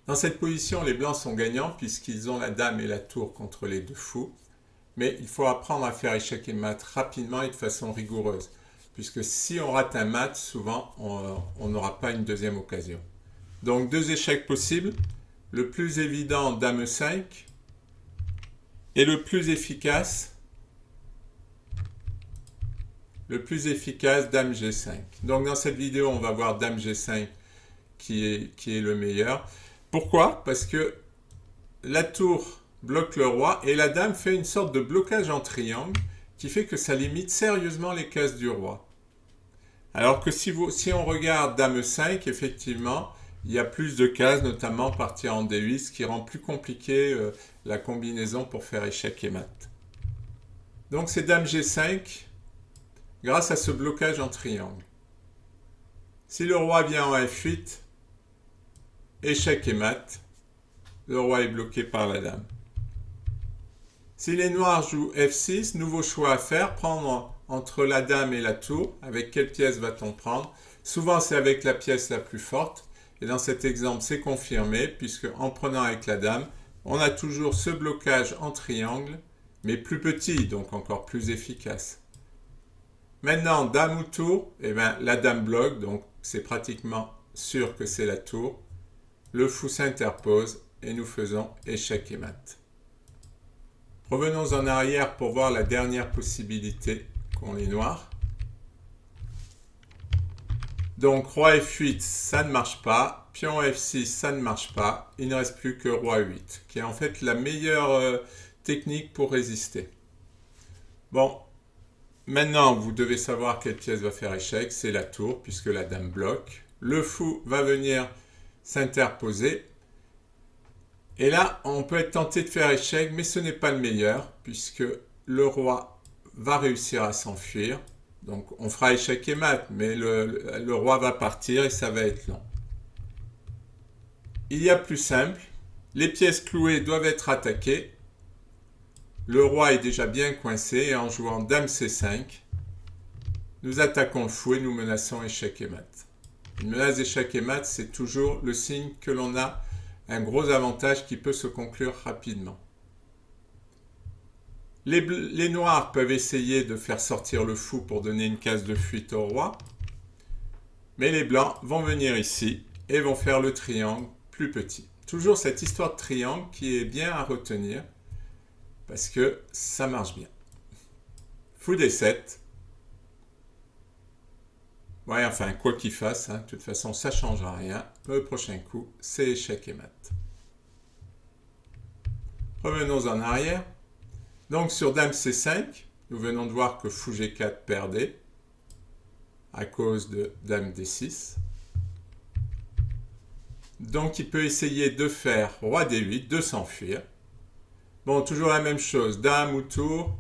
Dans cette position, les blancs sont gagnants puisqu'ils ont la dame et la tour contre les deux fous. Mais il faut apprendre à faire échec et mat rapidement et de façon rigoureuse. Puisque si on rate un mat, souvent, on n'aura pas une deuxième occasion. Donc, deux échecs possibles. Le plus évident, dame 5. Et le plus efficace, dame G5. Donc, dans cette vidéo, on va voir dame G5 qui est le meilleur. Pourquoi? Parce que la tour bloque le roi et la dame fait une sorte de blocage en triangle qui fait que ça limite sérieusement les cases du roi. Alors que si on regarde dame 5, effectivement, il y a plus de cases, notamment partir en D8, ce qui rend plus compliqué la combinaison pour faire échec et mat. Donc c'est dame G5 grâce à ce blocage en triangle. Si le roi vient en F8, échec et mat, le roi est bloqué par la dame. Si les noirs jouent F6, nouveau choix à faire, prendre entre la dame et la tour. Avec quelle pièce va-t-on prendre? Souvent c'est avec la pièce la plus forte. Et dans cet exemple, c'est confirmé, puisque en prenant avec la dame, on a toujours ce blocage en triangle, mais plus petit, donc encore plus efficace. Maintenant, dame ou tour, eh bien, la dame bloque, donc c'est pratiquement sûr que c'est la tour. Le fou s'interpose et nous faisons échec et mat. Revenons en arrière pour voir la dernière possibilité qu'ont les noirs. Donc roi F8, ça ne marche pas. Pion F6, ça ne marche pas. Il ne reste plus que roi 8, qui est en fait la meilleure technique pour résister. Bon, maintenant vous devez savoir quelle pièce va faire échec. C'est la tour, puisque la dame bloque. Le fou va venir s'interposer. Et là, on peut être tenté de faire échec, mais ce n'est pas le meilleur, puisque le roi va réussir à s'enfuir. Donc on fera échec et mat, mais le roi va partir et ça va être long. Il y a plus simple, les pièces clouées doivent être attaquées. Le roi est déjà bien coincé et en jouant dame C5, nous attaquons le fou et nous menaçons échec et mat. Une menace d'échec et mat, c'est toujours le signe que l'on a un gros avantage qui peut se conclure rapidement. Les noirs peuvent essayer de faire sortir le fou pour donner une case de fuite au roi. Mais les blancs vont venir ici et vont faire le triangle plus petit. Toujours cette histoire de triangle qui est bien à retenir parce que ça marche bien. Fou D7. Ouais, enfin, quoi qu'il fasse, de toute façon, ça ne changera rien. Le prochain coup, c'est échec et mat. Revenons en arrière. Donc sur dame C5, nous venons de voir que fou G4 perdait à cause de dame D6. Donc il peut essayer de faire roi D8, de s'enfuir. Bon, toujours la même chose, dame ou tour.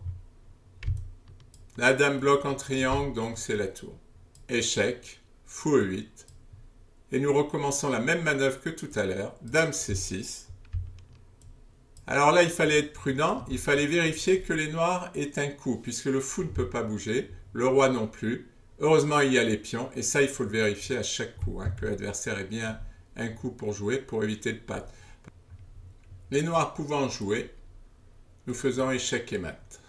La dame bloque en triangle, donc c'est la tour. Échec, fou E8. Et nous recommençons la même manœuvre que tout à l'heure, dame C6. Alors là, il fallait être prudent, il fallait vérifier que les noirs aient un coup, puisque le fou ne peut pas bouger, le roi non plus. Heureusement, il y a les pions, et ça, il faut le vérifier à chaque coup, que l'adversaire ait bien un coup pour jouer, pour éviter de perdre. Les noirs pouvant jouer, nous faisons échec et mat.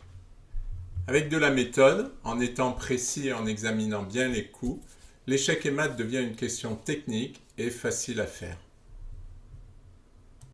Avec de la méthode, en étant précis et en examinant bien les coups, l'échec et mat devient une question technique et facile à faire.